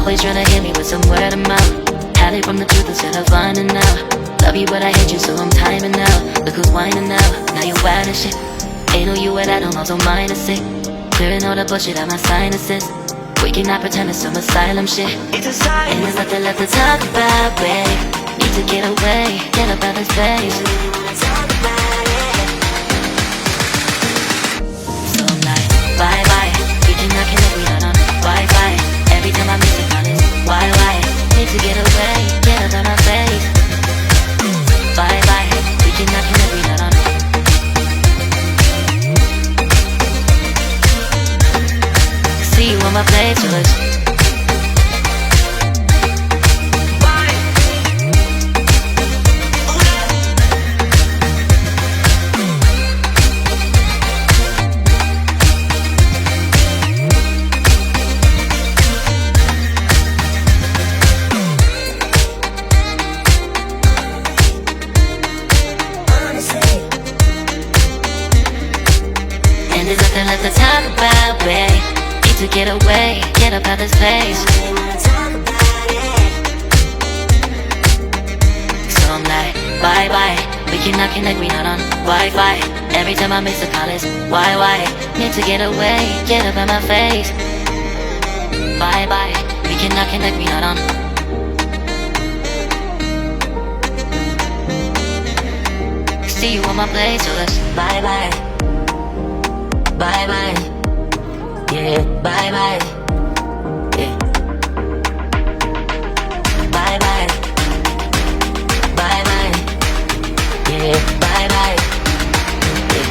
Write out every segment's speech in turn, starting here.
Always tryna hit me with some word of mouth. Hide it from the truth instead of finding out. Love you but I hate you so I'm timing out. Look who's whining now, now you wild and shit. Ain't no you at all, I'm also minus it. Clearing all the bullshit out my sinuses. We cannot pretend it's some asylum shit. And there's nothing left to talk about, babe. Need to get away, get up out this place. So I'm like, bye bye. We cannot connect, we not on Wi-Fi. Every time I miss it, honest, why? Need to get away, get up out my face. Bye bye. We cannot connect, we not on. See you on my playlist. And there's nothing left to talk about, babe. Need to get away, get up out this place. So I'm like, bye bye. We cannot connect, we not on Wi-Fi. Every time I miss a call it's why? Need to get away, get up out my face. Bye bye. We cannot connect, we not on. See you on my place, so let's bye bye. Bye bye, yeah, bye bye, yeah. Bye bye, bye bye, yeah, bye bye, yeah.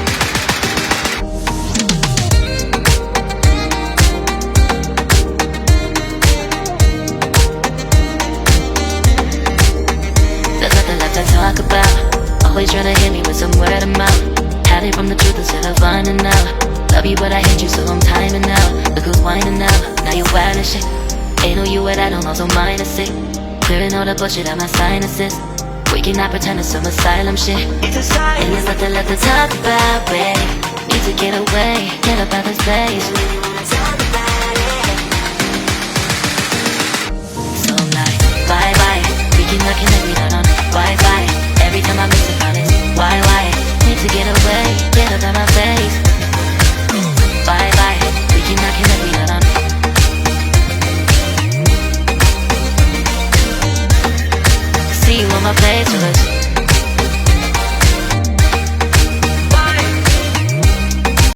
There's nothing left to talk about. Always tryna hit me with some word of mouth. Hide it from the truth instead of finding out. Love you but I hate you so I'm timing out. Look who's whining now, now you wild and shit. Ain't no you at all, I'm also minus it. Clearing all the bullshit out my sinuses. We cannot pretend it's some asylum shit. And there's nothing left to talk about, babe. Need to get away, get up out this place. So I'm like, bye bye. We cannot connect, we not on Wi-Fi.